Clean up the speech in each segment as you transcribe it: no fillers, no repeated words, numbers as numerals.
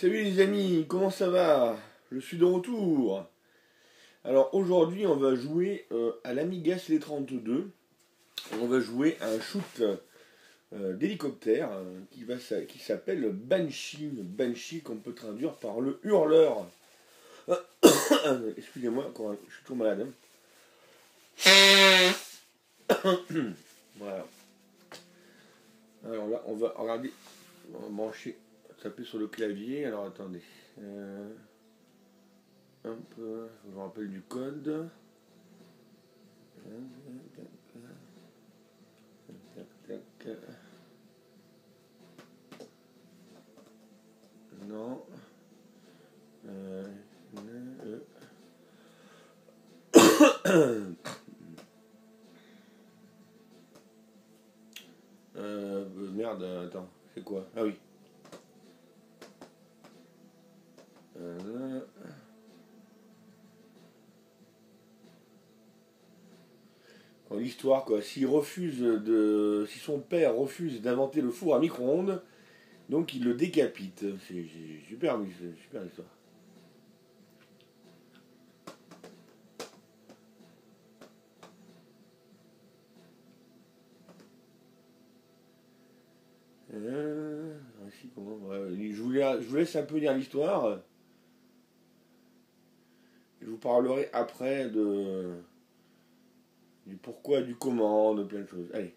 Salut les amis, comment ça va? Je suis de retour. Alors aujourd'hui on va jouer à l'Amiga CD32. On va jouer à un shoot d'hélicoptère qui s'appelle Banshee. Banshee qu'on peut traduire par le hurleur. Excusez-moi, je suis toujours malade. Voilà. Alors là on va regarder, on va brancher, taper sur le clavier. Alors attendez. Hop, je me rappelle du code. Non. Merde, attends, c'est quoi? Ah oui. L'histoire quoi, si son père refuse d'inventer le four à micro-ondes, donc il le décapite. C'est super, super histoire. Je vous laisse un peu lire l'histoire. Je vous parlerai après du pourquoi, du comment, de plein de choses. Allez.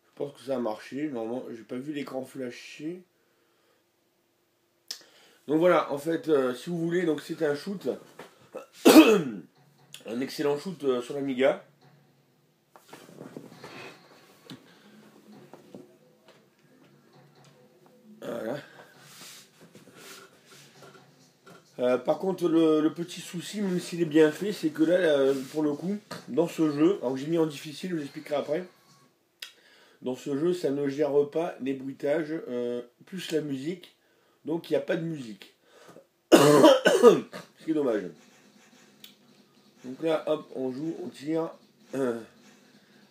Je pense que ça a marché. Normalement, j'ai pas vu l'écran flasher. Donc voilà, en fait, si vous voulez, donc c'est un shoot. Un excellent shoot sur l'Amiga. Voilà. Par contre, le petit souci, même s'il est bien fait, c'est que là, pour le coup, dans ce jeu, alors que j'ai mis en difficile, je vous expliquerai après, dans ce jeu, ça ne gère pas les bruitages, plus la musique, donc il n'y a pas de musique. Ce qui est dommage. Donc là, hop, on joue, on tire.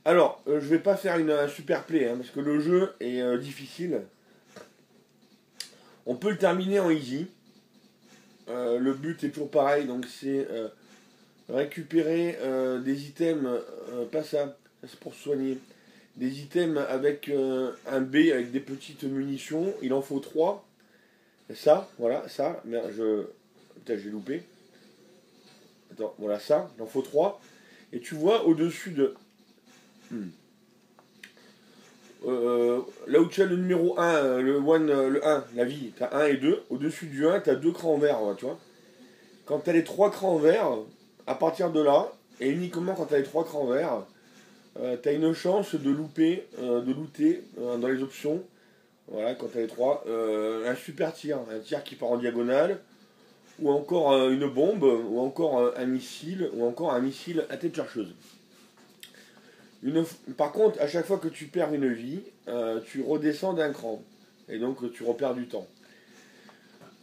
Alors, je vais pas faire un super play, hein, parce que le jeu est difficile. On peut le terminer en easy. Le but est toujours pareil, donc c'est récupérer des items, pas ça, c'est pour soigner. Des items avec un B avec des petites munitions, il en faut 3. Ça, voilà, ça, merde, putain, j'ai loupé. Attends, voilà ça, il en faut 3. Et tu vois au-dessus de. Là où tu as le numéro 1, le 1, la vie, tu as 1 et 2. Au-dessus du 1, tu as 2 crans verts, tu vois. Quand tu as les 3 crans verts, à partir de là, et uniquement quand tu as les 3 crans verts, tu as une chance de looter dans les options. Voilà, quand tu as les 3, un super tir, un tir qui part en diagonale, ou encore une bombe, ou encore un missile, ou encore un missile à tête chercheuse. Par contre, à chaque fois que tu perds une vie, tu redescends d'un cran. Et donc tu repères du temps.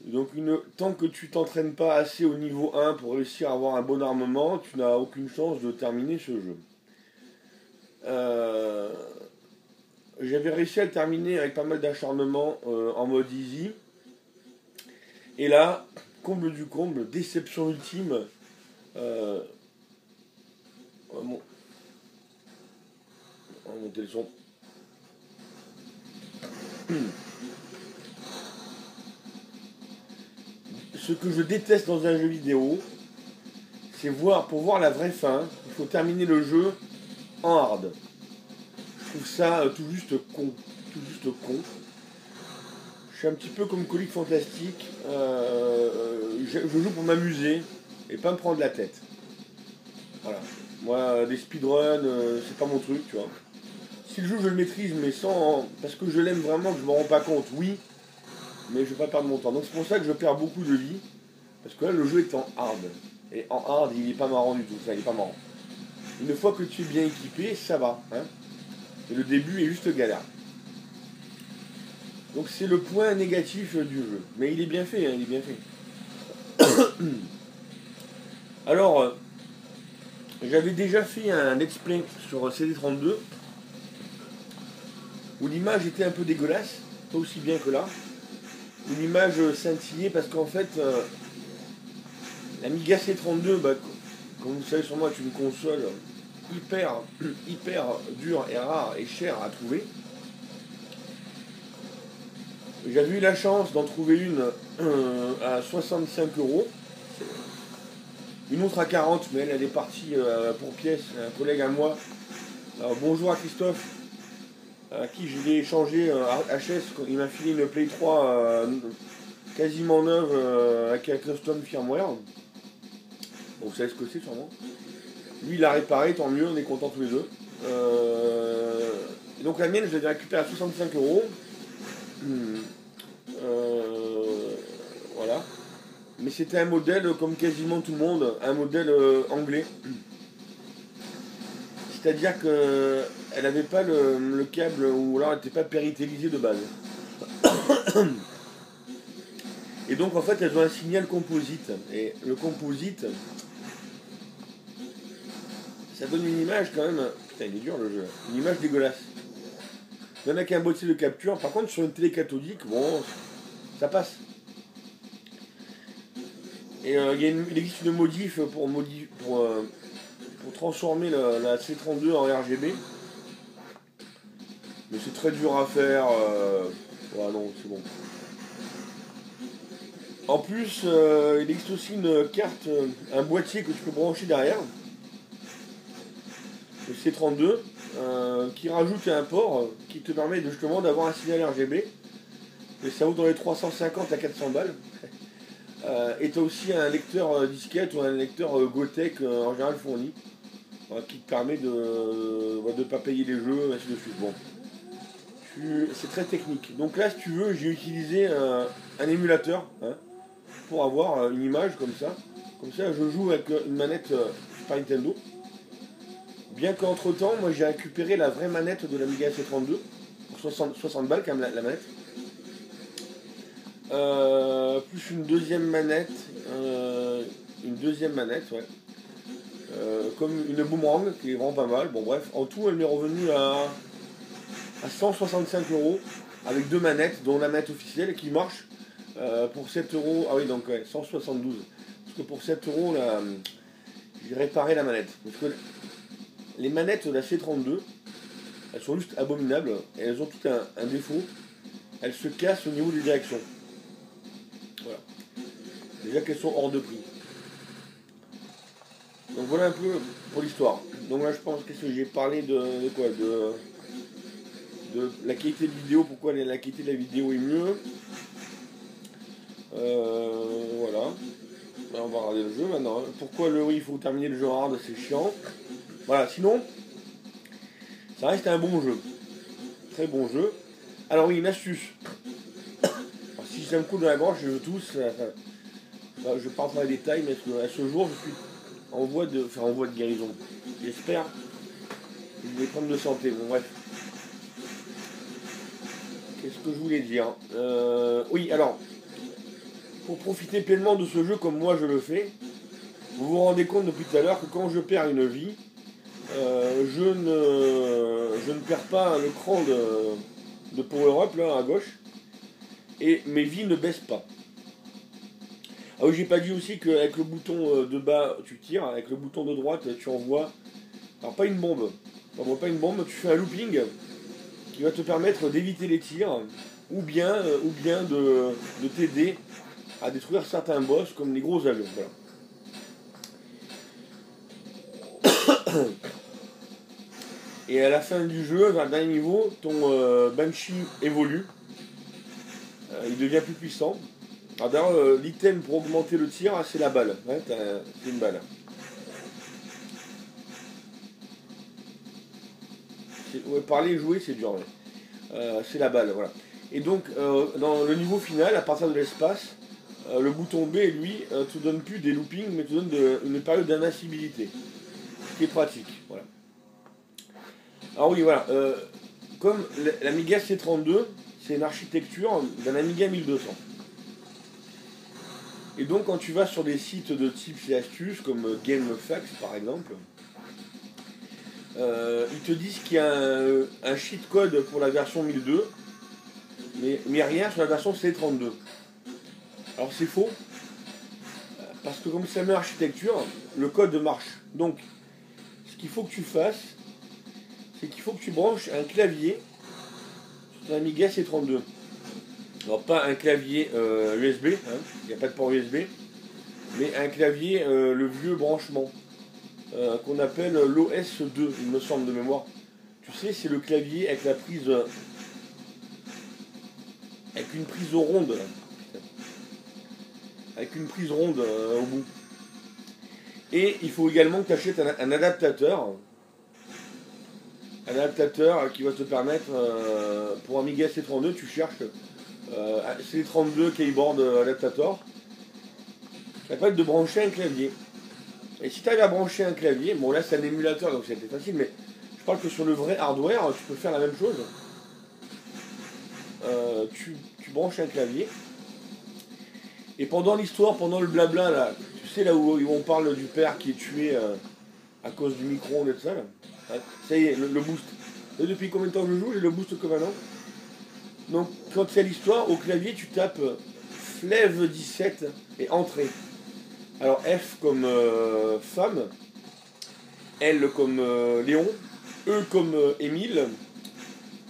Donc tant que tu t'entraînes pas assez au niveau 1 pour réussir à avoir un bon armement, tu n'as aucune chance de terminer ce jeu. J'avais réussi à le terminer avec pas mal d'acharnement en mode easy. Et là, comble du comble, déception ultime. On va monter le son. Ce que je déteste dans un jeu vidéo, c'est pour voir la vraie fin, il faut terminer le jeu en hard. Je trouve ça tout juste con. Je suis un petit peu comme Colique Fantastique. Je joue pour m'amuser et pas me prendre la tête. Voilà. Moi, des speedruns, c'est pas mon truc, tu vois. Si le jeu je le maîtrise, mais parce que je l'aime vraiment, que je me rends pas compte, oui, mais je vais pas perdre mon temps. Donc c'est pour ça que je perds beaucoup de vie, parce que là le jeu est en hard. Et en hard, il est pas marrant du tout, ça, il est pas marrant. Une fois que tu es bien équipé, ça va. Hein, et le début est juste galère. Donc c'est le point négatif du jeu. Mais il est bien fait, hein, il est bien fait. Alors, j'avais déjà fait un let's play sur CD32 où l'image était un peu dégueulasse, pas aussi bien que là, où l'image scintillait parce qu'en fait, l'Amiga C32, bah, comme vous le savez sûrement, est une console hyper dure et rare et chère à trouver. J'avais eu la chance d'en trouver une à 65 €, une autre à 40, mais elle est partie pour pièce, un collègue à moi. Alors, bonjour à Christophe, à qui je l'ai échangé HS, il m'a filé une Play 3 quasiment neuve avec un custom firmware. Bon, vous savez ce que c'est sûrement. Lui il l'a réparé, tant mieux, on est contents tous les deux. Et donc la mienne je l'avais récupérée à 65 €. Voilà. Mais c'était un modèle comme quasiment tout le monde, un modèle anglais. C'est-à-dire qu'elle n'avait pas le câble, ou alors elle n'était pas péritélisée de base. Et donc en fait elles ont un signal composite. Et le composite, ça donne une image quand même. Putain, il est dur le jeu. Une image dégueulasse. Il y en a qu'un boîtier de capture. Par contre sur une télé cathodique, bon, ça passe. Et il existe une modif pour transformer la C32 en RGB. Mais c'est très dur à faire. Ouais, non, c'est bon. En plus, il existe aussi une carte, un boîtier que tu peux brancher derrière. Le C32, qui rajoute un port qui te permet justement d'avoir un signal RGB. Et ça vaut dans les 350 à 400 balles. Et tu as aussi un lecteur disquette ou un lecteur Gotek en général fourni, qui te permet de ne pas payer les jeux, ainsi de suite. Bon. C'est très technique. Donc là, si tu veux, j'ai utilisé un émulateur pour avoir une image comme ça. Comme ça, je joue avec une manette Super Nintendo. Bien qu'entre temps, moi j'ai récupéré la vraie manette de l'Amiga C32 pour 60 balles quand même la manette. Plus une deuxième manette, ouais. Comme une boomerang qui est vraiment pas mal. Bon bref, en tout elle m'est revenue à 165 € avec deux manettes, dont la manette officielle qui marche pour 7 €. Ah oui, donc ouais, 172. Parce que pour 7 € là, j'ai réparé la manette. Parce que les manettes de la C32, elles sont juste abominables et elles ont tout un défaut. Elles se cassent au niveau des directions. Voilà. Déjà qu'elles sont hors de prix. Donc voilà un peu pour l'histoire. Donc là je pense que j'ai parlé de quoi, de la qualité de vidéo, pourquoi la qualité de la vidéo est mieux. Voilà. Là, on va regarder le jeu maintenant. Pourquoi il faut terminer le jeu hard, c'est chiant. Voilà, sinon, ça reste un bon jeu. Très bon jeu. Alors oui, une astuce. Alors, si ça me coule de la gorge, je tousse. Je ne vais pas rentrer dans les détails, mais à ce jour, je suis en voie de guérison. J'espère que je vais prendre de santé. Bon, bref. Qu'est-ce que je voulais dire? Oui, alors, pour profiter pleinement de ce jeu comme moi je le fais, vous vous rendez compte depuis tout à l'heure que quand je perds une vie, je ne perds pas le cran de Power Up là à gauche, et mes vies ne baissent pas. Ah oui, j'ai pas dit aussi qu'avec le bouton de bas tu tires, avec le bouton de droite tu envoies, alors pas une bombe, tu fais un looping qui va te permettre d'éviter les tirs, ou bien de t'aider à détruire certains boss comme les gros avions. Voilà. Et à la fin du jeu, vers le dernier niveau, ton Banshee évolue. Il devient plus puissant. Alors d'ailleurs, l'item pour augmenter le tir, c'est la balle. Ouais, c'est une balle. Ouais, parler et jouer, c'est dur. Ouais. C'est la balle, voilà. Et donc, dans le niveau final, à partir de l'espace, le bouton B, lui, te donne plus des loopings, mais te donne une période d'invincibilité. Ce qui est pratique. Voilà. Alors oui, voilà. Comme l'Amiga C32, c'est une architecture d'un Amiga 1200. Et donc quand tu vas sur des sites de type et astuces, comme GameFAQs par exemple, ils te disent qu'il y a un cheat code pour la version 1002, mais rien sur la version C32. Alors c'est faux, parce que comme c'est la même architecture, le code marche. Donc, ce qu'il faut que tu fasses, c'est qu'il faut que tu branches un clavier sur ton Amiga C32. Alors pas un clavier USB, hein, il n'y a pas de port USB, mais un clavier, le vieux branchement, qu'on appelle l'OS2, il me semble de mémoire. Tu sais, c'est le clavier avec la prise, avec une prise ronde, avec une prise ronde au bout. Et il faut également que tu achètes un adaptateur qui va te permettre, pour Amiga C32, tu cherches C32 keyboard adaptator, ça va permettre de brancher un clavier. Et si tu arrives à brancher un clavier, bon là c'est un émulateur donc c'était facile, mais je parle que sur le vrai hardware, tu peux faire la même chose. Tu branches un clavier, et pendant l'histoire, pendant le blabla, là, tu sais là où on parle du père qui est tué à cause du micro-ondes et tout ça, là, ça y est, le boost. Et depuis combien de temps je joue, j'ai le boost que maintenant. Donc quand c'est l'histoire, au clavier tu tapes Flev 17 et entrée. Alors F comme femme, L comme Léon, E comme Émile,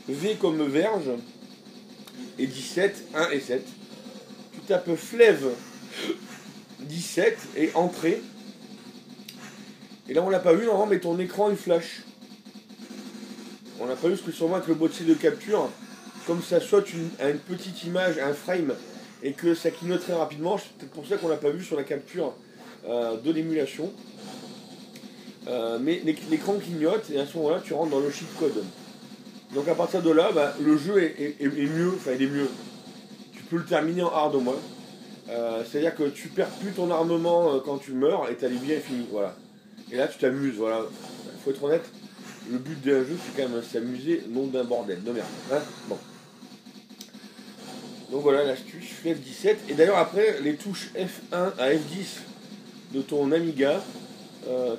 V comme Verge, et 17, 1 et 7. Tu tapes Flev 17 et entrée. Et là on l'a pas vu, normalement, mais ton écran il flash. On l'a pas vu parce que sûrement avec le boîtier de capture, comme ça saute une petite image, un frame, et que ça clignote très rapidement, c'est peut-être pour ça qu'on l'a pas vu sur la capture de l'émulation. Mais l'écran clignote et à ce moment-là tu rentres dans le cheat code. Donc à partir de là, bah, le jeu est mieux, enfin il est mieux. Tu peux le terminer en hard au moins. C'est-à-dire que tu perds plus ton armement quand tu meurs et ta vie est finie. Voilà. Et là tu t'amuses, voilà. Faut être honnête, le but d'un jeu c'est quand même s'amuser, non d'un bordel, de merde. Hein, bon. Donc voilà l'astuce, F17. Et d'ailleurs après, les touches F1 à F10 de ton Amiga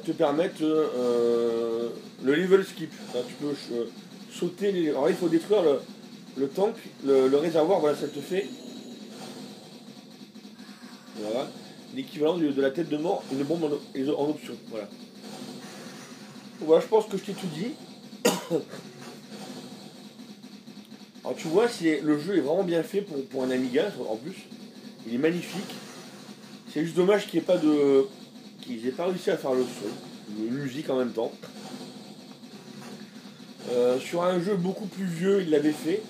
te permettent le level skip. Enfin, tu peux sauter les... Alors il faut détruire le tank, le réservoir, voilà, ça te fait... Voilà. L'équivalent de la tête de mort, une bombe en option. Voilà. Voilà, je pense que je t'ai tout dit. Alors tu vois, le jeu est vraiment bien fait pour un Amiga, en plus. Il est magnifique. C'est juste dommage qu'il n'y ait pas de... qu'ils n'aient pas réussi à faire le son, une musique en même temps. Sur un jeu beaucoup plus vieux, il l'avait fait.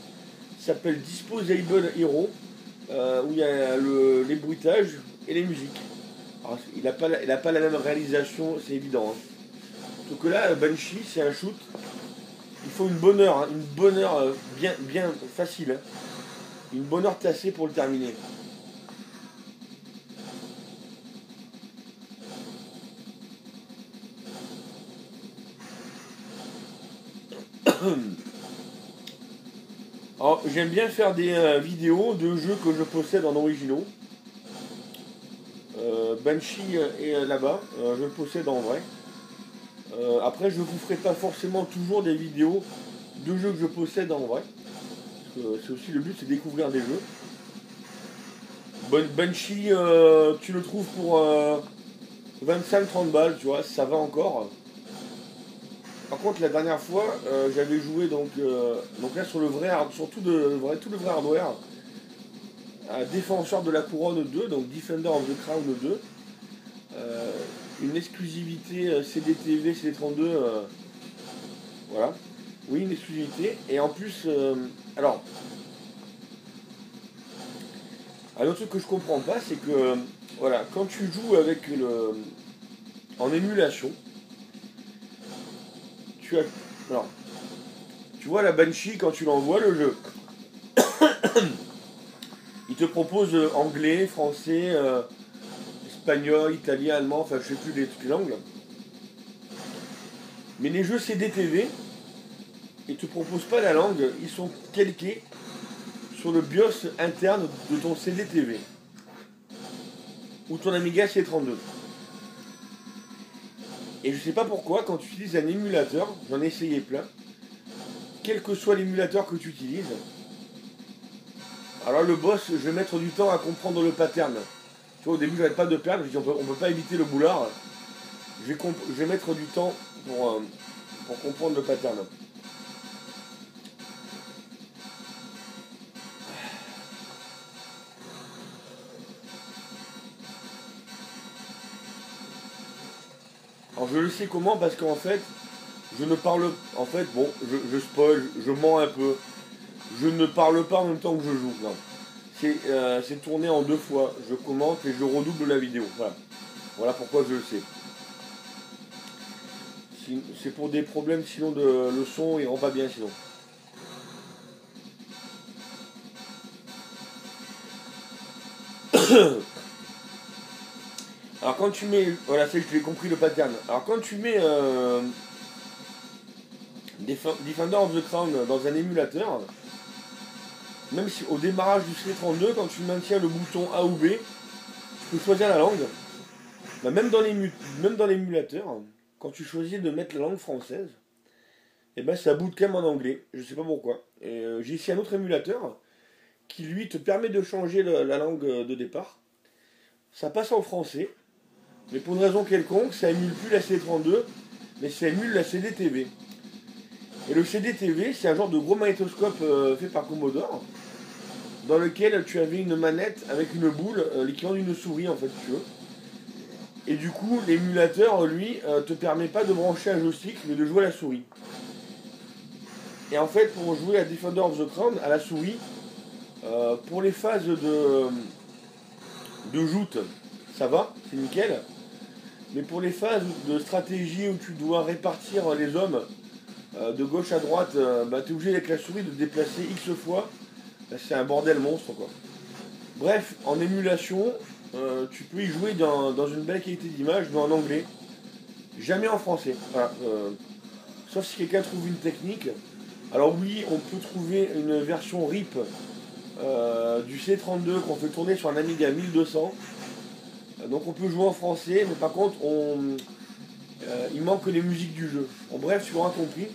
Il s'appelle Disposable Hero, où il y a les bruitages et les musiques. Alors, il n'a pas la même réalisation, c'est évident. Hein. Donc là, Banshee, c'est un shoot. Il faut une bonne heure, hein, bien facile. Hein. Une bonne heure tassée pour le terminer. Alors, j'aime bien faire des vidéos de jeux que je possède en originaux. Banshee est là-bas, je le possède en vrai. Après, je ne vous ferai pas forcément toujours des vidéos de jeux que je possède en vrai. C'est aussi le but, c'est de découvrir des jeux. Banshee, tu le trouves pour 25-30 balles, tu vois, ça va encore. Par contre, la dernière fois, j'avais joué donc là sur le vrai, tout le vrai hardware, à Défenseur de la Couronne 2, donc Defender of the Crown 2, une exclusivité CD-TV, CD32, voilà, oui, une exclusivité, et en plus, alors, un autre truc que je comprends pas, c'est que, voilà, quand tu joues avec en émulation, alors, tu vois la Banshee quand tu l'envoies le jeu. Il te propose anglais, français, espagnol, italien, allemand, enfin je sais plus toutes les langues. Mais les jeux CD-TV, ils te proposent pas la langue, ils sont calqués sur le BIOS interne de ton CD-TV. Ou ton Amiga C32. Et je sais pas pourquoi, quand tu utilises un émulateur, j'en ai essayé plein, quel que soit l'émulateur que tu utilises, alors le boss, je vais mettre du temps à comprendre le pattern. Tu vois, au début, j'arrête pas de perdre, je dis on peut pas éviter le boulard. Je vais mettre du temps pour comprendre le pattern. Alors je le sais comment parce qu'en fait, je ne parle... En fait, bon, je spoil, je mens un peu. Je ne parle pas en même temps que je joue. Non. C'est tourné en 2 fois. Je commente et je redouble la vidéo. Voilà. Voilà pourquoi je le sais. C'est pour des problèmes sinon le son il rend pas bien sinon. Alors quand tu mets... Voilà, c'est que je l'ai compris le pattern. Alors quand tu mets Defender of the Crown dans un émulateur, même si au démarrage du C32, quand tu maintiens le bouton A ou B, tu peux choisir la langue. Bah, même dans l'émulateur, quand tu choisis de mettre la langue française, et ben ça bootcamp en anglais. Je sais pas pourquoi. Et j'ai ici un autre émulateur qui lui te permet de changer la langue de départ. Ça passe en français, mais pour une raison quelconque, ça émule plus la CD32, mais ça émule la CD-TV. Et le CD-TV, c'est un genre de gros magnétoscope fait par Commodore, dans lequel tu avais une manette avec une boule, l'équivalent d'une souris en fait, si tu veux. Et du coup, l'émulateur, lui, te permet pas de brancher un joystick, mais de jouer à la souris. Et en fait, pour jouer à Defender of the Crown, à la souris, pour les phases de joute, ça va, c'est nickel. Mais pour les phases de stratégie où tu dois répartir les hommes de gauche à droite, bah, tu es obligé avec la souris de te déplacer X fois. Bah, c'est un bordel monstre quoi. Bref, en émulation, tu peux y jouer dans une belle qualité d'image, mais en anglais. Jamais en français. Voilà, sauf si quelqu'un trouve une technique. Alors oui, on peut trouver une version RIP du C32 qu'on fait tourner sur un Amiga 1200. Donc on peut jouer en français, mais par contre, il manque les musiques du jeu. En bref, tu auras compris.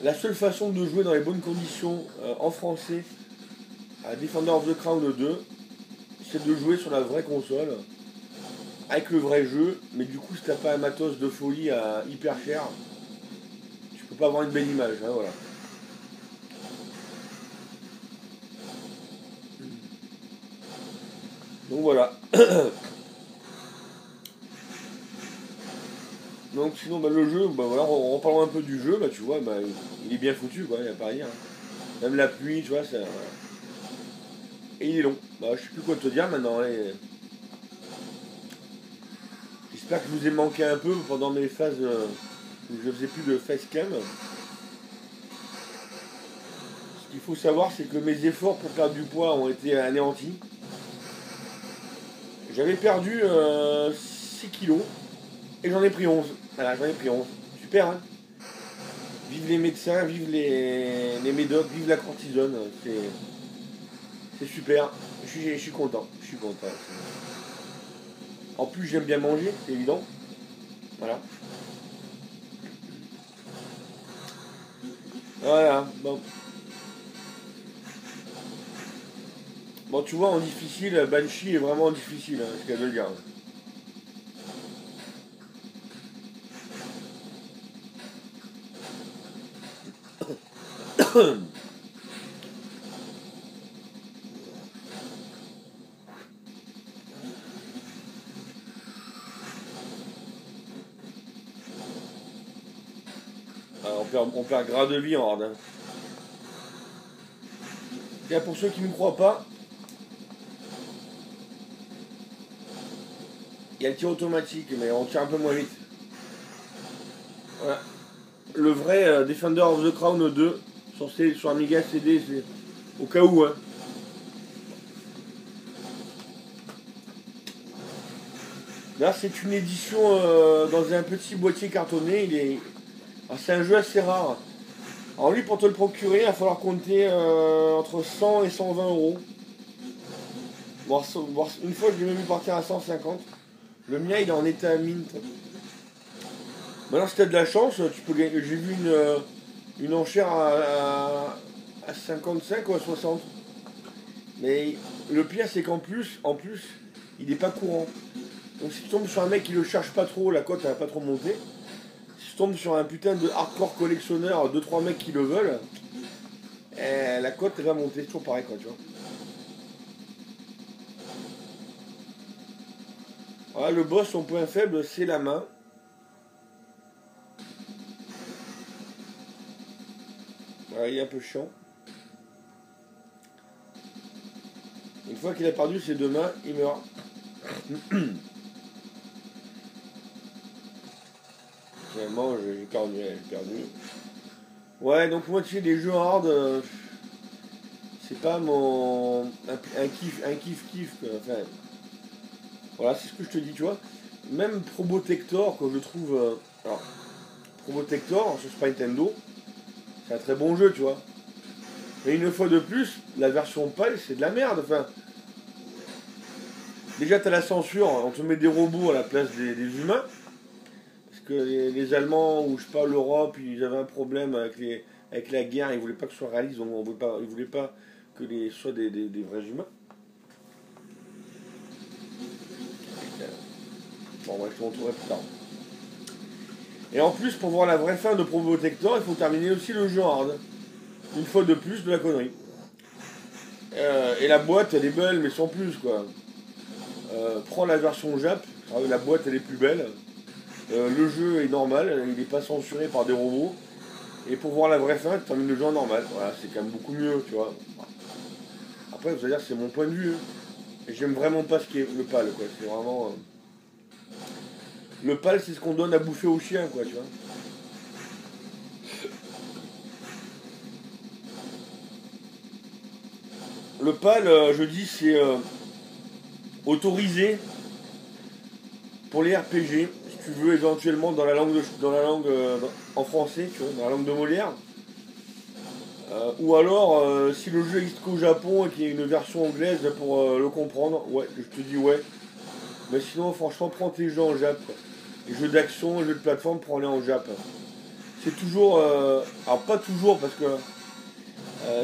La seule façon de jouer dans les bonnes conditions en français à Defender of the Crown 2, c'est de jouer sur la vraie console, avec le vrai jeu, mais du coup, si t'as pas un matos de folie à hyper cher, tu peux pas avoir une belle image, hein, voilà. Donc voilà. Donc sinon bah, le jeu, bah, voilà, en parlant un peu du jeu, bah, tu vois, bah, il est bien foutu, quoi, il n'y a pas à dire. Même la pluie, tu vois, ça. Et il est long. Bah, je sais plus quoi te dire maintenant. J'espère que je vous ai manqué un peu pendant mes phases où je faisais plus de facecam. Ce qu'il faut savoir, c'est que mes efforts pour perdre du poids ont été anéantis. J'avais perdu 6 kilos et j'en ai pris 11. Voilà, j'en ai pris 11. Super, hein. Vive les médecins, vive les médocs, vive la cortisone. C'est super. Je suis content. Je suis content. En plus, j'aime bien manger, c'est évident. Voilà. Voilà. Bon. Bon, tu vois, en difficile, Banshee est vraiment difficile, hein, ce qu'elle veut dire. On perd grade de vie en hard. Hein. Et pour ceux qui ne me croient pas, il y a le tir automatique, mais on tire un peu moins vite. Voilà. Le vrai Defender of the Crown 2 sur Amiga CD, c'est au cas où. Hein. Là, c'est une édition dans un petit boîtier cartonné. C'est un jeu assez rare. Alors lui, pour te le procurer, il va falloir compter entre 100 et 120 euros. Une fois, je l'ai même vu partir à 150. Le mien, il est en état mint. Maintenant, si t'as de la chance, tu peux gagner. J'ai vu une enchère à 55 ou à 60. Mais le pire, c'est en plus, il n'est pas courant. Donc si tu tombes sur un mec qui le cherche pas trop, la cote elle va pas trop monter. Si tu tombes sur un putain de hardcore collectionneur, deux trois mecs qui le veulent, la cote elle va monter, c'est toujours pareil quoi, tu vois. Voilà, le boss, son point faible, c'est la main. Voilà, il est un peu chiant. Une fois qu'il a perdu ses deux mains, il meurt. Finalement, j'ai perdu. Ouais, donc moi, tu sais, les jeux hard, c'est pas mon. Un kiff, quoi. Enfin, voilà, c'est ce que je te dis, tu vois. Même Probotector, quand je trouve. Alors, Probotector sur Super Nintendo, c'est un très bon jeu, tu vois. Mais une fois de plus, la version PAL, c'est de la merde. Enfin, déjà, t'as la censure, on te met des robots à la place des humains. Parce que les Allemands, ou je sais pas, l'Europe, ils avaient un problème avec la guerre, ils voulaient pas que ce soit réaliste, donc ils voulaient pas que ce soit des vrais humains. Bon, ouais, je te montrerai plus tard. Et en plus, pour voir la vraie fin de Probotector, il faut terminer aussi le jeu hard. Une fois de plus, de la connerie. Et la boîte, elle est belle, mais sans plus, quoi. Prends la version Jap, la boîte, elle est plus belle. Le jeu est normal, il n'est pas censuré par des robots. Et pour voir la vraie fin, tu termines le jeu en normal. Voilà, c'est quand même beaucoup mieux, tu vois. Après, vous allez dire, c'est mon point de vue. Et j'aime vraiment pas ce qui est le PAL, quoi. C'est vraiment. Le PAL, c'est ce qu'on donne à bouffer aux chiens, quoi, tu vois. Le PAL, je dis, c'est autorisé pour les RPG. Si tu veux, éventuellement, en français, tu vois, dans la langue de Molière. Ou alors, si le jeu existe qu'au Japon et qu'il y a une version anglaise pour le comprendre, ouais, je te dis ouais. Mais sinon, franchement, prends tes jeux en Jap, quoi. Les jeux d'action, les jeux de plateforme, prends-les en Jap. C'est toujours. Alors, pas toujours, parce que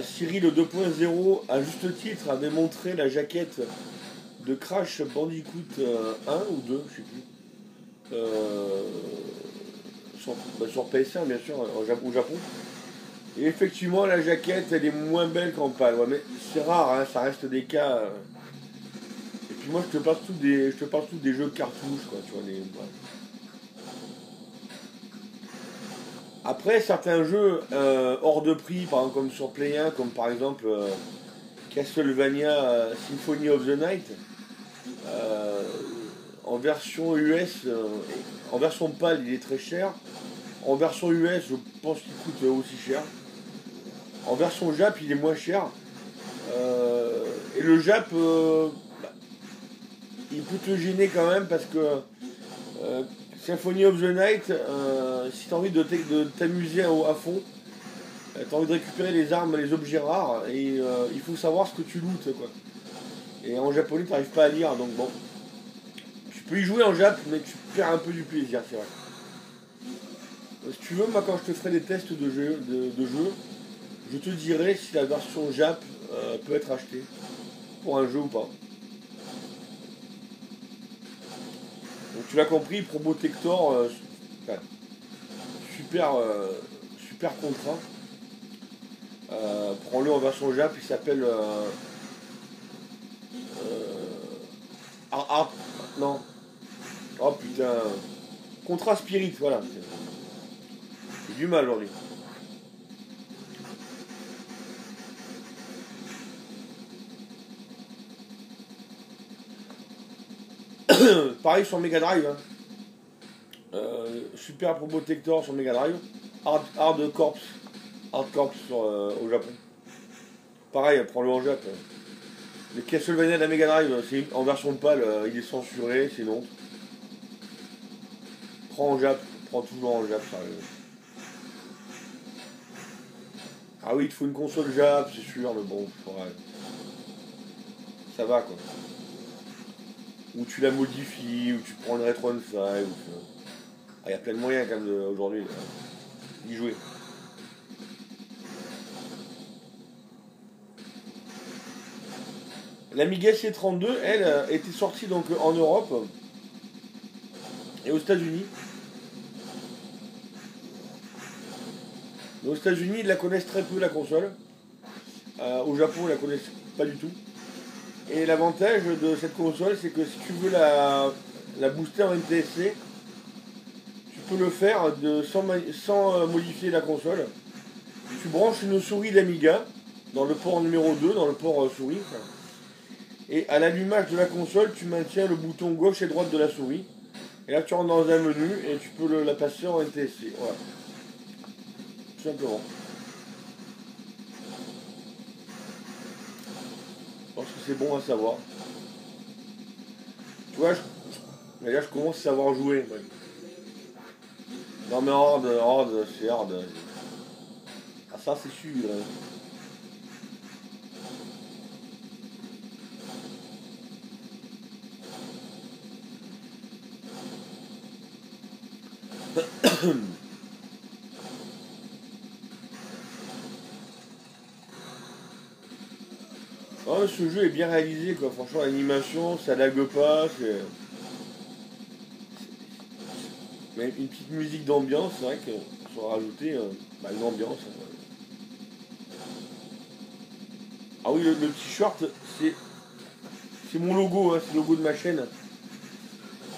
Cyril 2.0, à juste titre, avait montré la jaquette de Crash Bandicoot 1 ou 2, je sais plus. Euh, sur PS1, bien sûr, au Japon. Et effectivement, la jaquette, elle est moins belle qu'en pâle. Ouais, mais c'est rare, hein, ça reste des cas. Et puis moi, je te parle tout des jeux cartouches, quoi, tu vois. Ouais. Après, certains jeux hors de prix, par exemple comme sur Play 1, comme par exemple Castlevania Symphony of the Night, euh, en version US, en version pâle, il est très cher. En version US, je pense qu'il coûte aussi cher. En version Jap, il est moins cher. Et le Jap, il peut te gêner quand même parce que euh, Symphony of the Night, si tu as envie de t'amuser à fond, tu as envie de récupérer les armes, les objets rares, et il faut savoir ce que tu lootes, quoi. Et en japonais, tu n'arrives pas à lire, donc bon. Tu peux y jouer en Jap, mais tu perds un peu du plaisir, c'est vrai. Si tu veux, moi, quand je te ferai des tests de jeu, je te dirai si la version Jap peut être achetée pour un jeu ou pas. Donc tu l'as compris, Probotector, enfin, super, super contrat. Prends-le en version Jap, il s'appelle non. Oh putain. Contrat Spirit, voilà. J'ai du mal aujourd'hui. Pareil sur Mega Drive. Hein. Super Probotector sur Mega Drive. Hard Corps. Hard Corps au Japon. Pareil, prends-le en Jap. Le Castlevania de la Mega Drive, c'est en version pâle, il est censuré, c'est une honte. Prends en Jap, prends toujours en Jap, sérieux. Ah oui, il te faut une console Jap, c'est sûr, mais bon, ouais, ça va quoi. ou tu la modifies, ou tu prends le rétro on file. Il y a plein de moyens quand même aujourd'hui d'y jouer. L'Amiga C32, elle, était sortie donc en Europe et aux États-Unis. Aux États-Unis, ils la connaissent très peu, la console. Au Japon, ils la connaissent pas du tout. Et l'avantage de cette console, c'est que si tu veux la booster en NTSC, tu peux le faire sans modifier la console. Tu branches une souris d'Amiga dans le port numéro 2, dans le port souris. Et à l'allumage de la console, tu maintiens le bouton gauche et droite de la souris. Et là, tu rentres dans un menu et tu peux la passer en NTSC. Voilà. Tout simplement. Je pense que c'est bon à savoir. Tu vois, là, je commence à savoir jouer. Ouais. Non mais hard, c'est hard. Ah ça, c'est sûr. Oh, ce jeu est bien réalisé, quoi. Franchement, l'animation, ça lague pas. Mais une petite musique d'ambiance, c'est vrai que faut rajouter une ambiance. Ah oui, le t-shirt, c'est mon logo, hein, c'est le logo de ma chaîne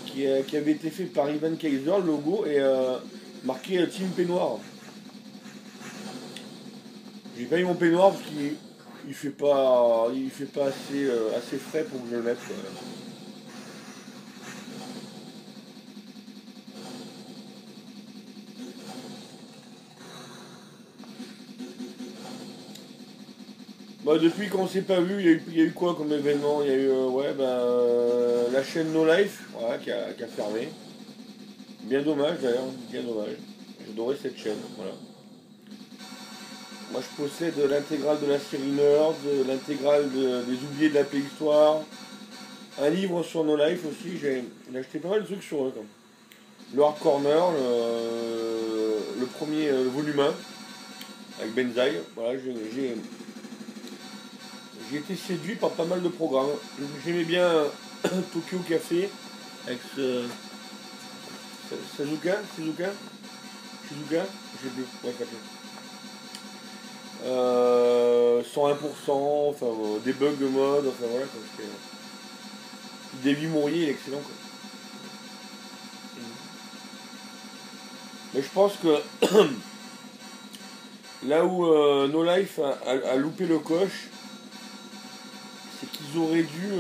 qui avait été fait par Ivan Kaiser, le logo, et marqué Team Peignoir. J'ai pas eu mon peignoir parce qu'il fait pas assez frais pour que je le mette. Bah, depuis qu'on s'est pas vu, il y a eu quoi comme événement? Il y a eu la chaîne No Life voilà, qui a fermé. Bien dommage d'ailleurs, bien dommage. J'adorais cette chaîne. Voilà. Moi je possède l'intégrale de la série Nerds, l'intégrale des oubliés de la préhistoire, un livre sur No Life aussi, j'ai acheté pas mal de trucs sur eux. Comme. Le Hard Corner, le premier volume 1 avec Benzaï. Voilà, j'ai été séduit par pas mal de programmes. J'aimais bien Tokyo Café avec Suzuka, j'ai vu, ouais, café. 101%, enfin debug mode, enfin voilà quoi. Davy Mourier, il est excellent quoi. Mais je pense que là où No Life a loupé le coche, c'est qu'ils auraient dû.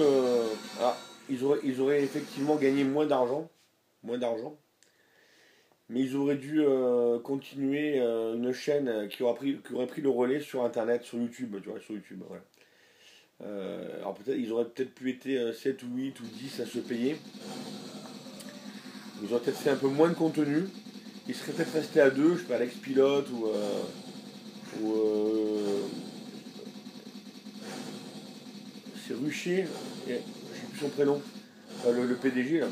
Ils auraient effectivement gagné moins d'argent. Moins d'argent. Mais ils auraient dû continuer une chaîne qui aurait pris le relais sur internet, sur YouTube, tu vois, sur YouTube. Voilà. Alors peut-être ils auraient peut-être pu être 7 ou 8 ou 10 à se payer. Ils auraient peut-être fait un peu moins de contenu. Ils seraient peut-être restés à deux, je sais pas, Alex Pilote ou c'est Rucher, je sais plus son prénom, le PDG là,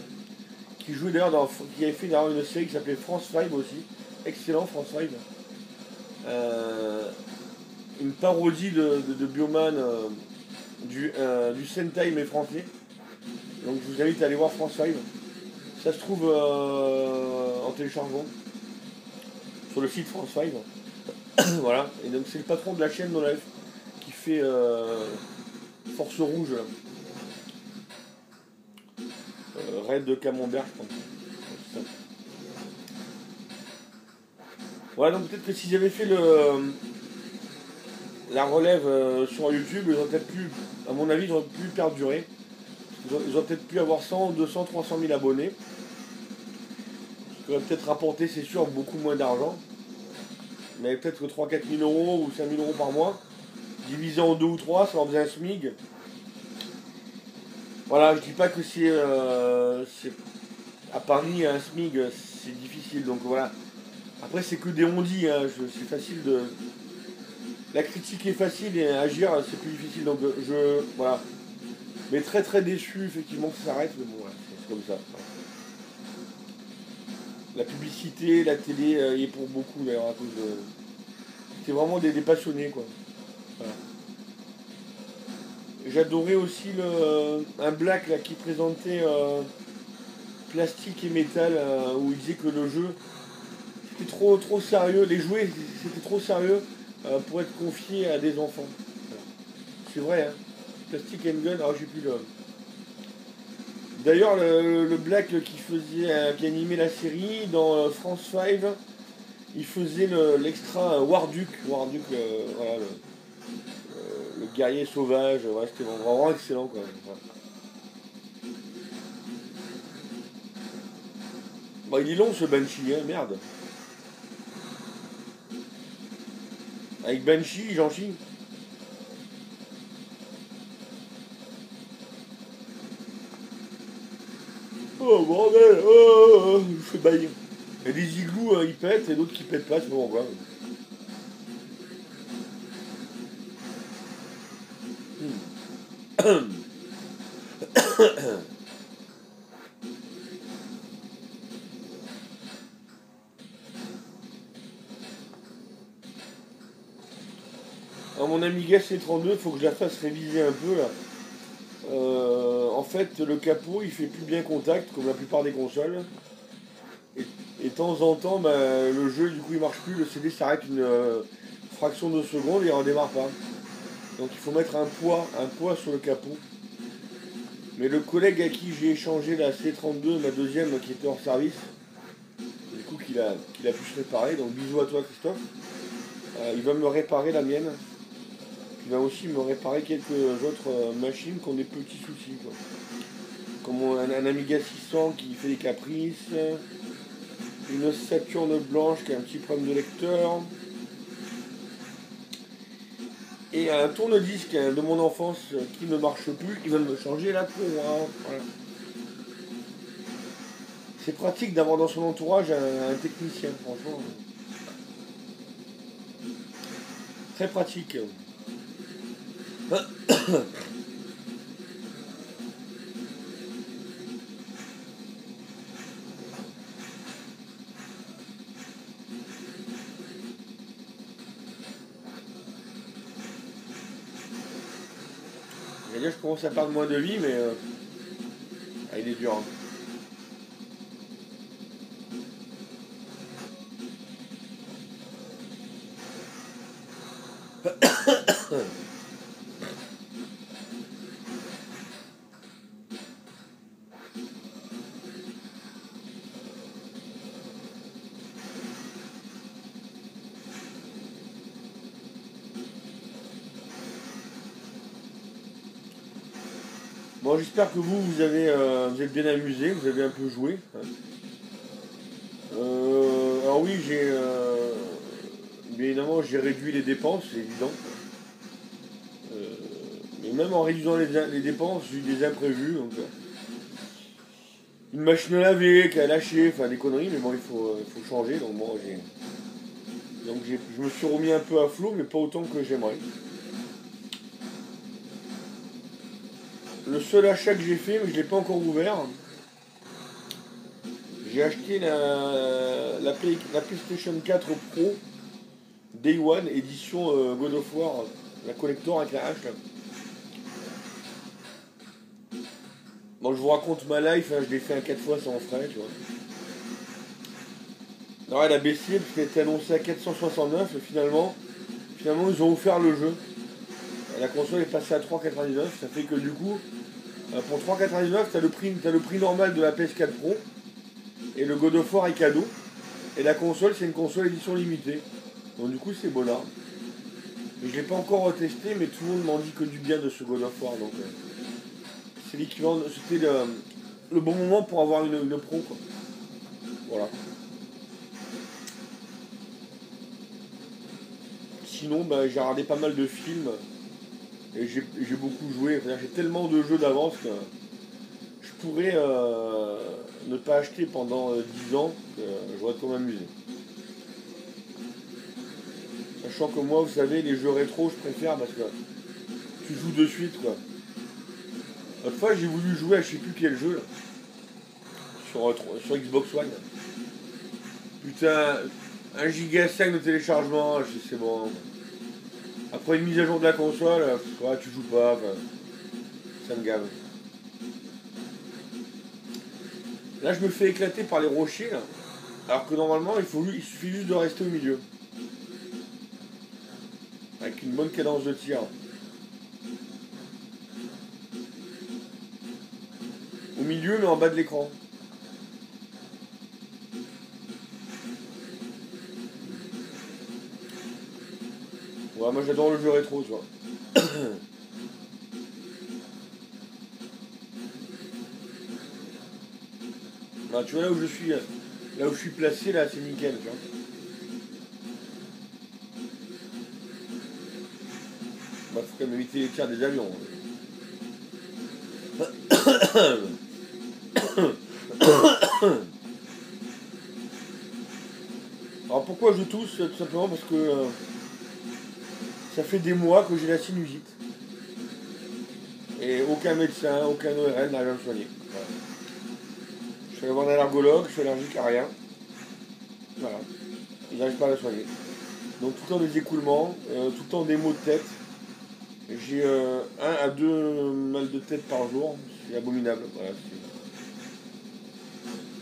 qui jouait d'ailleurs qui avait fait d'ailleurs une série qui s'appelait France 5 aussi, excellent France 5, une parodie de Bioman du Sentai mais français. Donc je vous invite à aller voir France 5. Ça se trouve en téléchargement sur le site France 5. Voilà. Et donc c'est le patron de la chaîne No Life qui fait Force Rouge. Raid de Camembert, je pense. Voilà, donc peut-être que s'ils avaient fait la relève sur YouTube, ils auraient peut-être pu, à mon avis, ils auraient pu perdurer. Ils auraient peut-être pu avoir 100, 200, 300 000 abonnés. Ce qui aurait peut-être rapporté, c'est sûr, beaucoup moins d'argent. Mais peut-être que 3-4 000 euros ou 5 000 euros par mois, divisé en 2 ou 3, ça en faisait un SMIG. Voilà, je dis pas que c'est à Paris un SMIG, c'est difficile. Donc voilà. Après, c'est que des on-dit, hein, c'est facile de. La critique est facile et agir, c'est plus difficile. Donc voilà. Mais très très déçu effectivement que ça s'arrête, mais bon, ouais, c'est comme ça. La publicité, la télé y est pour beaucoup d'ailleurs à cause de. C'était vraiment des passionnés quoi. Voilà. J'adorais aussi un Black là, qui présentait plastique et métal où il disait que le jeu c'était trop sérieux, les jouets c'était trop sérieux pour être confié à des enfants. Voilà. C'est vrai, hein. Plastic and Gun, alors j'ai plus le. D'ailleurs le Black qui animait la série dans France 5, il faisait l'extra Warduke, voilà, le guerrier sauvage, ouais, c'était vraiment excellent quoi. Ouais. Bah, il est long ce Banshee, hein, merde. Avec Banshee, j'en chie. Oh bordel, je fais baillir. Il y a des igloos, ils pètent, et d'autres qui pètent pas, c'est bon quoi. Alors, mon Amiga C32, il faut que je la fasse réviser un peu là. En fait, le capot il fait plus bien contact, comme la plupart des consoles. Et de temps en temps, bah, le jeu du coup il marche plus, le CD s'arrête une fraction de seconde et il redémarre pas. Donc il faut mettre un poids sur le capot. Mais le collègue à qui j'ai échangé la C32, ma deuxième qui était hors service, du coup qu'il a pu se réparer, donc bisous à toi Christophe, il va me réparer la mienne. Il va aussi me réparer quelques autres machines qui ont des petits soucis. Quoi. Comme un Amiga 600 qui fait des caprices, une Saturne blanche qui a un petit problème de lecteur, et un tourne-disque de mon enfance qui ne marche plus, qui va me changer la courroie. Voilà. C'est pratique d'avoir dans son entourage un technicien, franchement. Très pratique. Je commence à perdre moins de vie, mais il est dur. Hein. Bon, j'espère que vous êtes bien amusé, vous avez un peu joué. Hein. Alors oui, bien évidemment, j'ai réduit les dépenses, c'est évident. Euh, mais même en réduisant les dépenses, j'ai eu des imprévus. Donc, une machine à laver qui a lâché, enfin des conneries, mais bon, il faut changer. Donc bon, je me suis remis un peu à flot, mais pas autant que j'aimerais. Le seul achat que j'ai fait, mais je ne l'ai pas encore ouvert, j'ai acheté la PlayStation 4 Pro Day One édition God of War, la collector avec la hache. Là. Bon, je vous raconte ma life, hein, je l'ai fait un 4 fois sans frais, tu vois. Alors elle a baissé parce qu'elle était annoncée à 469 et finalement ils ont offert le jeu. La console est passée à 3,99, ça fait que du coup, pour 3,99, t'as le prix normal de la PS4 Pro et le God of War est cadeau. Et la console, c'est une console édition limitée. Donc du coup, c'est bonheur. Mais je l'ai pas encore testé, mais tout le monde m'en dit que du bien de ce God of War. Donc c'est l'équivalent, c'était le bon moment pour avoir une pro, quoi. Voilà. Sinon, j'ai regardé pas mal de films et j'ai beaucoup joué. Enfin, j'ai tellement de jeux d'avance que je pourrais ne pas acheter pendant 10 ans que je vais trop m'amuser. Sachant que moi, vous savez, les jeux rétro, je préfère parce que tu joues de suite, quoi. L'autre fois, j'ai voulu jouer à je sais plus quel jeu, là, sur Xbox One. Putain, 1 giga 5 de téléchargement, je sais c'est bon. Après une mise à jour de la console, ouais, tu joues pas, enfin, ça me gave. Là, je me fais éclater par les rochers, là. Alors que normalement, il suffit juste de rester au milieu. Avec une bonne cadence de tir. Au milieu, mais en bas de l'écran. Ouais, moi j'adore le jeu rétro, tu vois. Ah, tu vois là où je suis placé là, c'est nickel, tu vois. Bah, faut quand même éviter les tirs des avions. Alors pourquoi je tousse? Tout simplement parce que ça fait des mois que j'ai la sinusite. Et aucun médecin, aucun ORL n'arrive à me soigner. Voilà. Je suis allé voir un allergologue, je suis allergique à rien. Voilà. Ils n'arrivent pas à la soigner. Donc tout le temps des écoulements, tout le temps des maux de tête. J'ai 1 à 2 mal de tête par jour. C'est abominable. Voilà,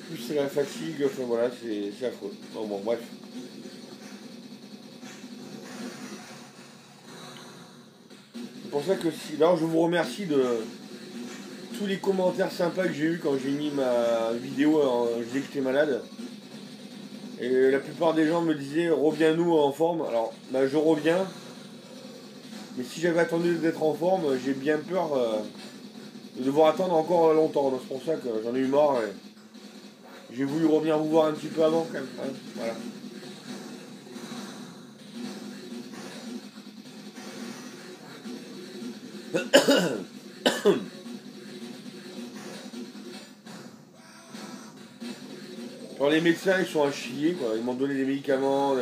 plus c'est la fatigue, enfin voilà, c'est affreux. Bon, bref. C'est pour ça que alors je vous remercie de tous les commentaires sympas que j'ai eu quand j'ai mis ma vidéo, je disais que j'étais malade. Et la plupart des gens me disaient reviens-nous en forme. Alors bah, je reviens. Mais si j'avais attendu d'être en forme, j'ai bien peur de devoir attendre encore longtemps. Donc c'est pour ça que j'en ai eu marre. Et j'ai voulu revenir vous voir un petit peu avant quand même. Hein, voilà. Alors les médecins ils sont à chier quoi. Ils m'ont donné des médicaments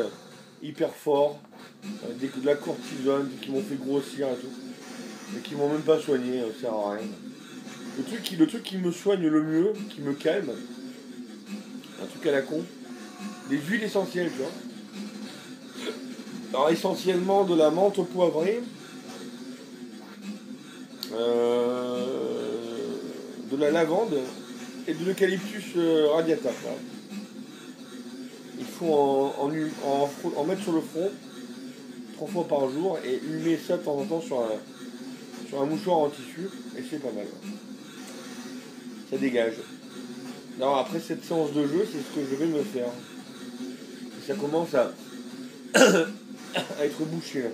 hyper forts, de la cortisone qui m'ont fait grossir et tout. Mais qui m'ont même pas soigné, ça sert à rien. Le truc qui me soigne le mieux, qui me calme, un truc à la con, des huiles essentielles, tu vois. Alors essentiellement de la menthe poivrée, de la lavande et de l'eucalyptus radiata. Voilà. Il faut en mettre sur le front 3 fois par jour et humer ça de temps en temps sur un mouchoir en tissu et c'est pas mal. Ça dégage. Alors après cette séance de jeu, c'est ce que je vais me faire. Et ça commence à être bouché là.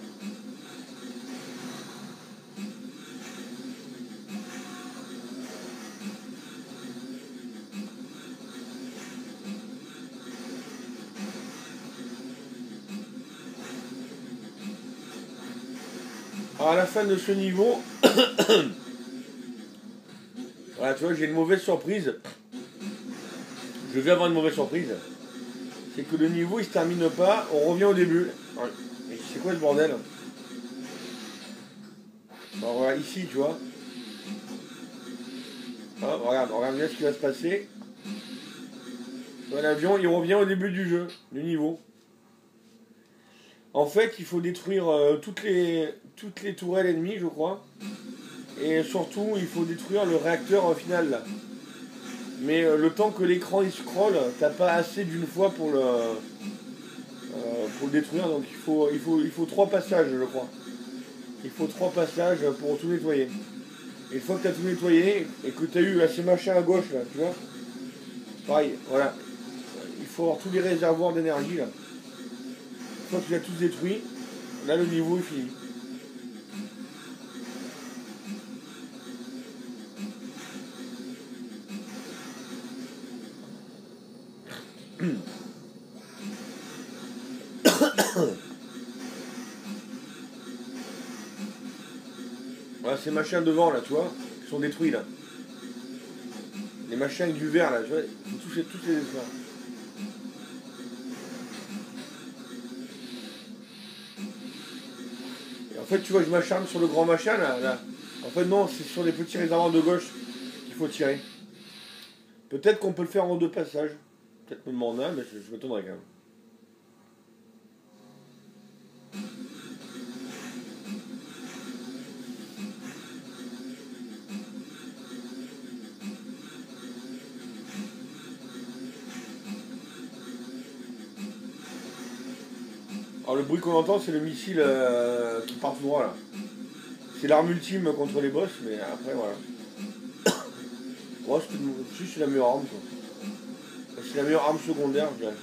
Alors à la fin de ce niveau, voilà, tu vois, j'ai une mauvaise surprise. Je vais avoir une mauvaise surprise. C'est que le niveau il se termine pas, on revient au début. Et c'est quoi ce bordel? Alors voilà, ici, tu vois. Ah, regarde bien ce qui va se passer. L'avion, il revient au début du jeu, du niveau. En fait, il faut détruire toutes les tourelles ennemies, je crois. Et surtout, il faut détruire le réacteur final, là. Mais le temps que l'écran il scrolle, t'as pas assez d'une fois pour le détruire. Donc il faut 3 passages, je crois. Il faut 3 passages pour tout nettoyer. Et une fois que tu as tout nettoyé et que tu as eu là, ces machins à gauche, là, tu vois, pareil, voilà. Il faut avoir tous les réservoirs d'énergie, là. Une fois que tu l'as tous détruit, là, le niveau est fini. Voilà, ces machins devant, là, tu vois, qui sont détruits, là. Les machins avec du vert, là, tu vois, il faut tous les détruire. Et en fait, tu vois, je m'acharne sur le grand machin, là. En fait, non, c'est sur les petits réservoirs de gauche qu'il faut tirer. Peut-être qu'on peut le faire en 2 passages. Peut-être même en un, mais je m'étonnerais quand même. Alors le bruit qu'on entend, c'est le missile qui part tout droit là. C'est l'arme ultime contre les boss, mais après voilà. Moi, c'est la meilleure arme quoi. C'est la meilleure arme secondaire, je dirais.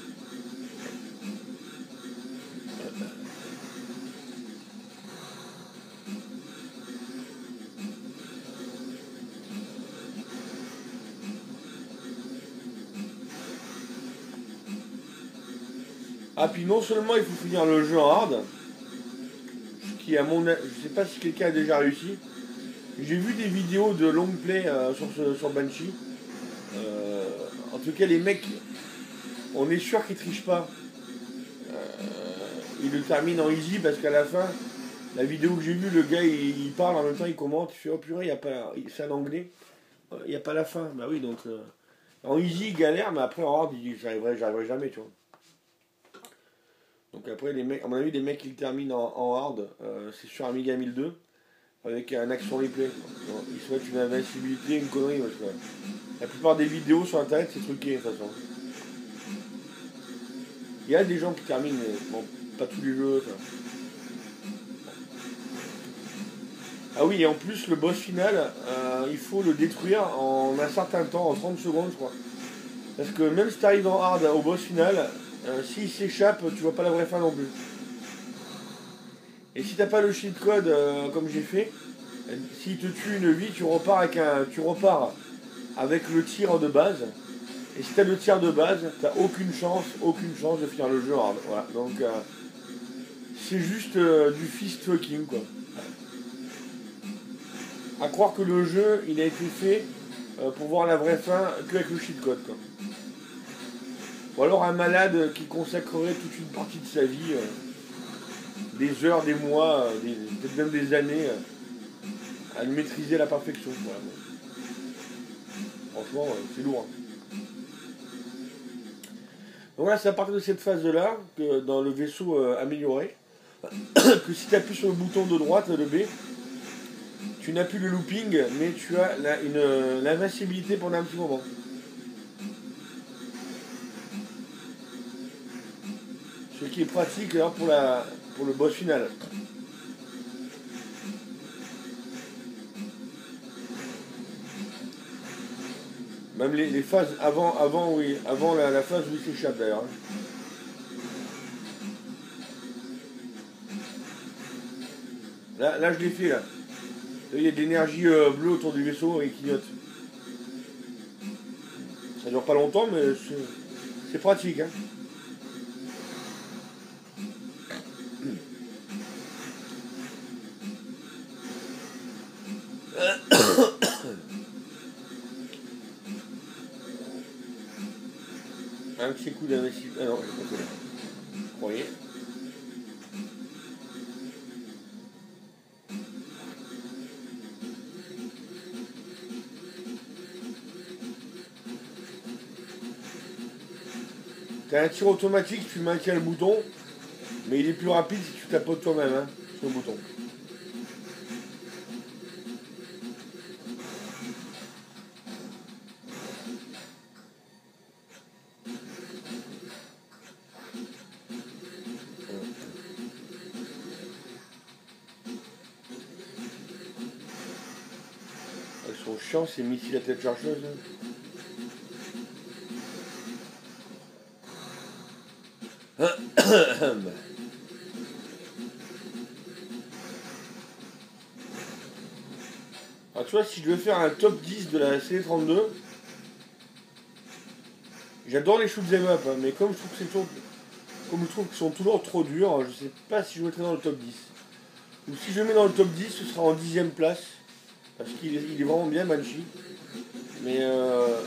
Ah, puis non seulement il faut finir le jeu en hard, ce qui à mon avis, je sais pas si quelqu'un a déjà réussi. J'ai vu des vidéos de long play sur Banshee. En tout cas, les mecs, on est sûr qu'ils trichent pas. Ils le terminent en easy parce qu'à la fin, la vidéo que j'ai vue, le gars il parle en même temps, il commente, il fait oh purée, c'est en anglais, il n'y a pas la fin. Bah oui, donc en easy il galère, mais après en hard il dit j'arriverai jamais, tu vois. Donc après, les mecs, à mon avis, les mecs qui le terminent en hard, c'est sur Amiga 1002, avec un action replay. Ils se mettent une invincibilité, une connerie, parce que la plupart des vidéos sur internet, c'est truqué de toute façon. Il y a des gens qui terminent, mais bon, pas tous les jeux. Ça. Ah oui, et en plus, le boss final, il faut le détruire en un certain temps, en 30 secondes, je crois. Parce que même si tu arrives en hard au boss final, s'il s'échappe, tu vois pas la vraie fin non plus. Et si t'as pas le cheat code comme j'ai fait, s'il te tue une vie, tu repars avec le tir de base. Et si t'as le tir de base, t'as aucune chance de finir le jeu hard. Voilà. Donc c'est juste du fist fucking quoi. À croire que le jeu il a été fait pour voir la vraie fin qu'avec le cheat code quoi. Ou alors un malade qui consacrerait toute une partie de sa vie, des heures, des mois, peut-être même des années, à le maîtriser à la perfection. Voilà. Franchement, c'est lourd. Hein. Donc voilà, c'est à partir de cette phase-là, que dans le vaisseau amélioré, que si tu appuies sur le bouton de droite, le B, tu n'as plus le looping, mais tu as l'invincibilité pendant un petit moment. Ce qui est pratique alors, pour le boss final. Même les phases avant la phase où il s'échappe d'ailleurs. Hein. Là, je l'ai fait là. Il y a de l'énergie bleue autour du vaisseau et il clignote. Ça dure pas longtemps, mais c'est pratique. Hein. Un petit coup d'investissement. Ah non, j'ai pas fait là. Vous croyez? T'as un tir automatique, tu maintiens le bouton, mais il est plus rapide si tu tapotes toi-même hein, sur le bouton. Elles sont chiants ces missiles à tête chercheuse. Hein. Alors tu vois, si je devais faire un top 10 de la CD32, j'adore les shoot'em up, hein, mais comme je trouve qu'ils sont toujours trop durs, je sais pas si je mettrai dans le top 10. Ou si je le mets dans le top 10, ce sera en 10ème place. Parce qu'il est vraiment bien Banshee. Mais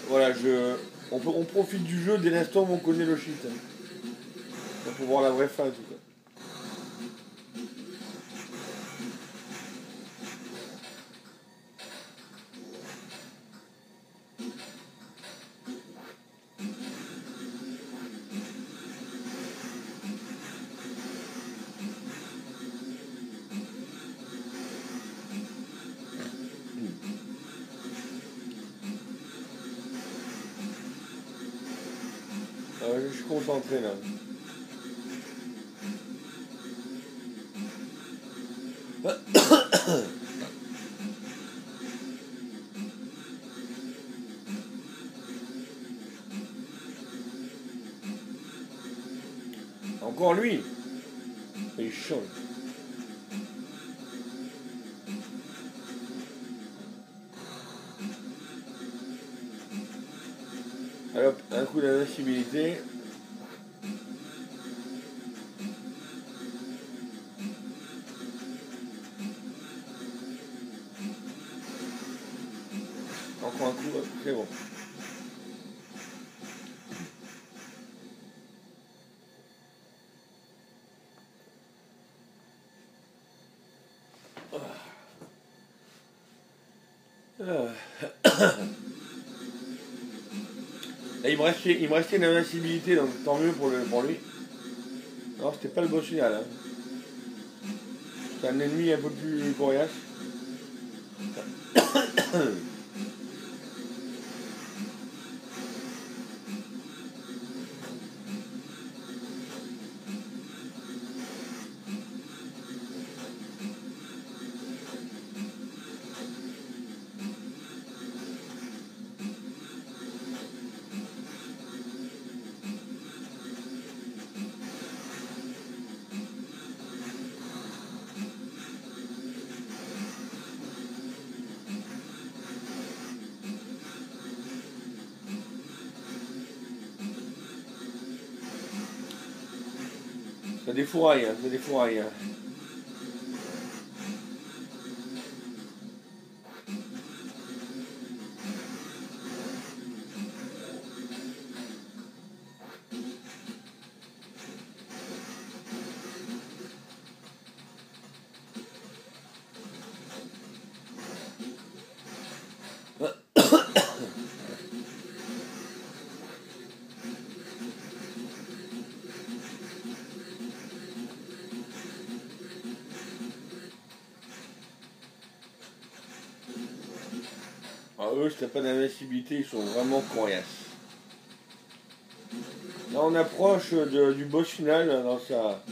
voilà, on profite du jeu dès l'instant où on connaît le shit. Hein, pour voir la vraie fin en tout cas. je suis concentré là. Encore lui. Il change. Alors, un coup d'invincibilité. Encore un coup, c'est bon. Là, il me restait une invincibilité, donc tant mieux pour lui. Non, c'était pas le boss final. Hein. C'est un ennemi un peu plus coriace. C'est des fourrailles, hein, c'est des fourrailles. Hein. Alors, eux, si t'as pas d'invincibilité, ils sont vraiment coriaces. Là, on approche du boss final dans sa.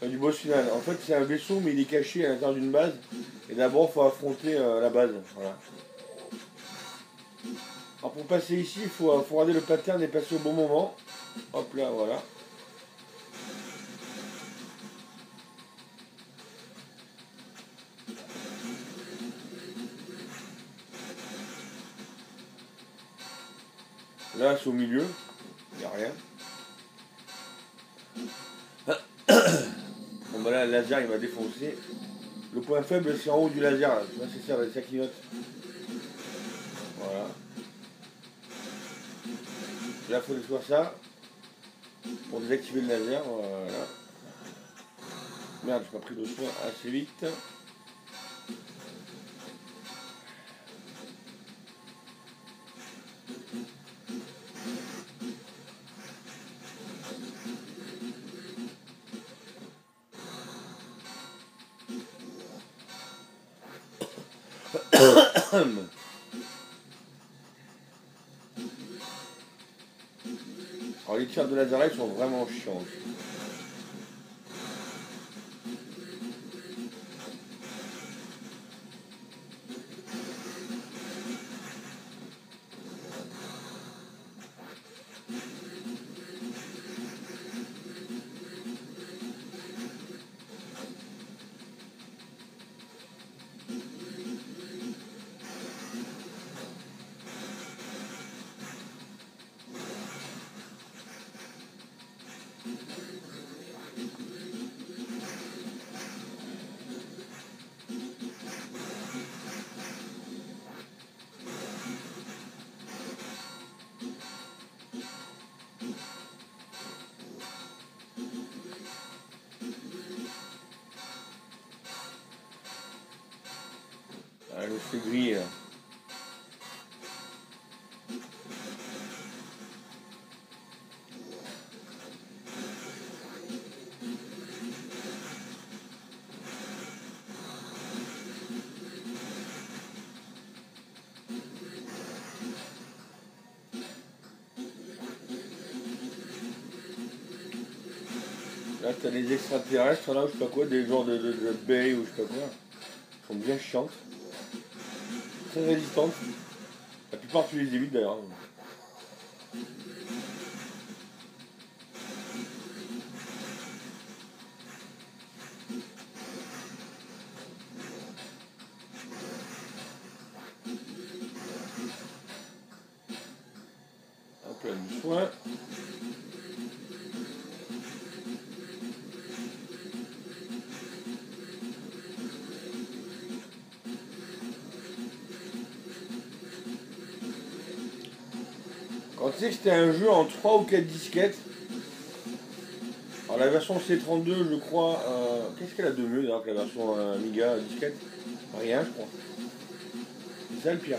Du boss final. En fait, c'est un vaisseau, mais il est caché à l'intérieur d'une base. Et d'abord, il faut affronter la base. Voilà. Alors, pour passer ici, il faut regarder le pattern et passer au bon moment. Hop là, voilà. Là, c'est au milieu. Il n'y a rien. Bon, bah là, le laser, il m'a défoncé. Le point faible, c'est en haut du laser. Là, tu vois, c'est ça, ça clignote. Voilà. Là, il faut détruire ça. Pour désactiver le laser. Voilà. Merde, j'ai pas pris de soin assez vite. Alors les tirs de laser sont vraiment chiants. Ah, je suis grillé là. Là, t'as des extraterrestres, là, ou je sais pas quoi, des genres de baies, ou je sais pas quoi. Ils sont bien chiantes. Très résistantes. La plupart, tu les évites d'ailleurs. Hop là, du soin. Quand tu sais que c'était un jeu en 3 ou 4 disquettes, alors la version C32, je crois, qu'est-ce qu'elle a de mieux d'ailleurs que la version Amiga disquette? Rien, je crois. C'est ça le pire.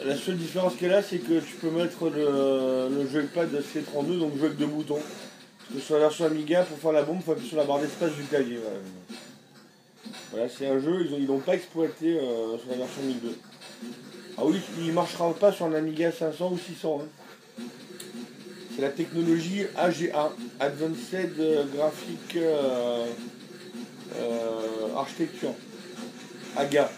La seule différence qu'elle a, c'est que tu peux mettre le joypad de C32, donc jouer avec deux boutons. Parce que sur la version Amiga, pour faire la bombe, il faut appuyer sur la barre d'espace du clavier. Voilà, c'est un jeu, ils l'ont pas exploité sur la version 1002. Ah oui, il ne marchera pas sur un Amiga 500 ou 600. Hein. C'est la technologie AGA, Advanced Graphic Architecture. AGA.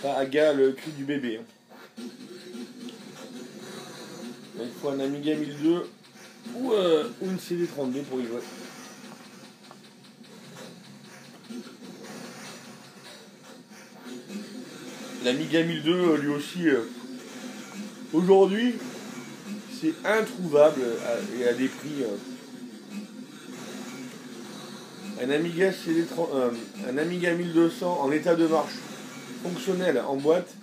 Pas AGA, le cri du bébé. Hein. Donc, il faut un Amiga 1002 ou une CD32 pour y jouer. L'Amiga 1002, lui aussi, aujourd'hui, c'est introuvable et à des prix. Un Amiga un Amiga 1200 en état de marche, fonctionnel, en boîte,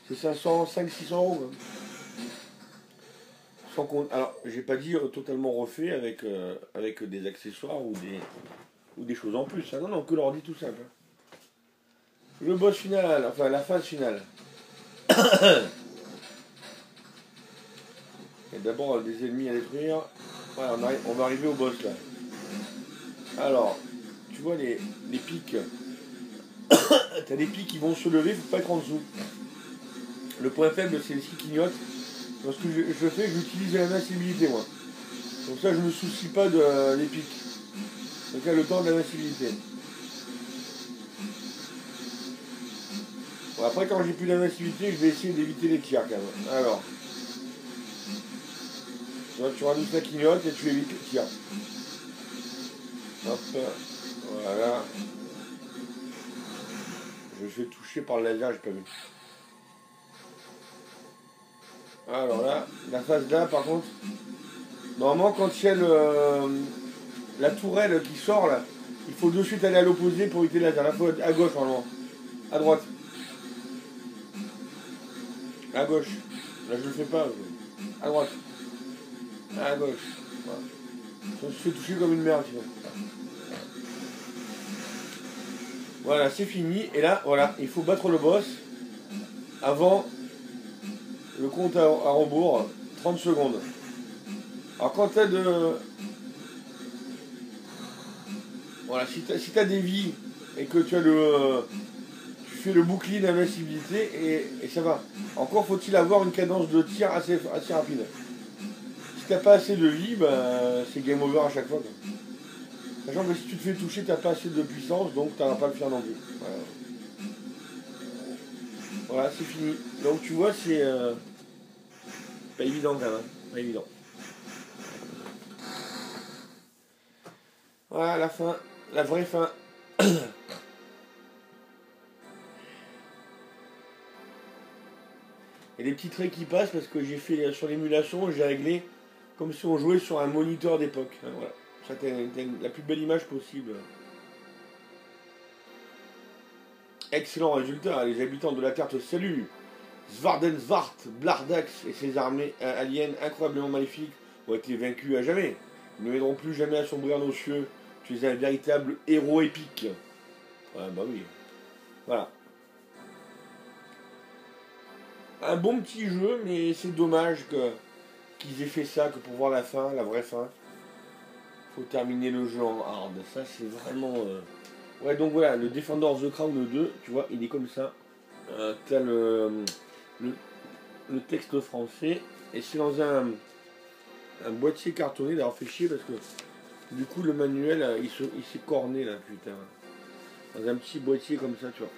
c'est 500-600 euros. Sans compte. Alors, j'ai pas dit totalement refait avec des accessoires ou des choses en plus. Hein. Non, non, que l'ordi tout simple. Hein. Le boss final, enfin la phase finale. Il y a d'abord des ennemis à détruire. Voilà, on va arriver au boss là. Alors, tu vois les pics. T'as des pics qui vont se lever, faut pas être en dessous. Le point faible, c'est ce qui clignote. Lorsque je fais, j'utilise l'invincibilité moi. Donc ça, je me soucie pas des pics. Donc là, le temps de l'invincibilité. Bon, après, quand j'ai plus d'invincibilité, je vais essayer d'éviter les tirs quand même. Alors. Tu rajoutes la clignote et tu évites les tirs. Hop. Voilà. Je vais toucher par le laser, j'ai pas vu. Alors là, la phase là, par contre, normalement, quand il y a la tourelle qui sort là, il faut de suite aller à l'opposé pour éviter le laser. Là, il faut à gauche, normalement. À droite. À gauche. Là, je le fais pas. À droite. À gauche. Voilà. Ça se fait toucher comme une merde, sinon. Voilà, c'est fini. Et là, voilà, il faut battre le boss avant le compte à rebours, 30 secondes. Alors quand tu as voilà, si t'as des vies et que tu as tu fais le bouclier d'invincibilité et ça va. Encore faut-il avoir une cadence de tir assez rapide. Si t'as pas assez de vie, ben, c'est game over à chaque fois. Quoi. Sachant que si tu te fais toucher, t'as pas assez de puissance, donc t'auras pas le faire non plus. Voilà, voilà c'est fini. Donc tu vois, c'est pas évident quand même. Hein. Pas évident. Voilà la fin, la vraie fin. Il y a des petits traits qui passent parce que j'ai fait sur l'émulation, j'ai réglé comme si on jouait sur un moniteur d'époque. Hein, voilà. Ça t'as la plus belle image possible. Excellent résultat, les habitants de la Terre te saluent. Svardensvart, Blardax et ses armées aliens incroyablement maléfiques ont été vaincus à jamais. Ils ne viendront plus jamais assombrir nos cieux. Tu es un véritable héros épique. Ouais, bah oui. Voilà. Un bon petit jeu, mais c'est dommage qu'ils aient fait ça, que pour voir la fin, la vraie fin, faut terminer le jeu en hard. Ça, c'est vraiment... Ouais, donc voilà, le Defender of the Crown 2, tu vois, il est comme ça. T'as le texte français, et c'est dans un un boîtier cartonné d'avoir fait chier parce que du coup le manuel il s'est corné là, putain. Dans un petit boîtier comme ça, tu vois.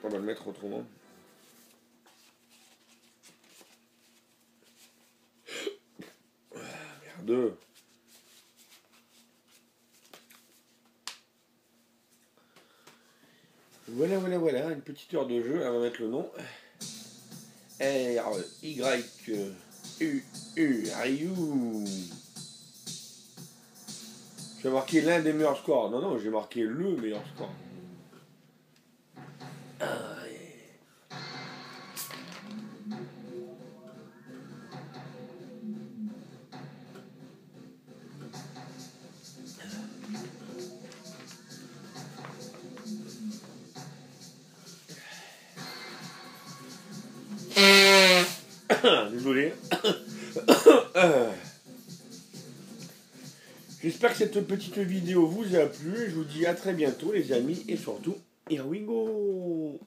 On va le mettre autrement. Merde. Voilà, une petite heure de jeu, on va mettre le nom. R-Y-U-U, Ryu. J'ai marqué l'un des meilleurs scores. Non, j'ai marqué le meilleur score. Désolé. J'espère que cette petite vidéo vous a plu. Je vous dis à très bientôt les amis et surtout, here we go.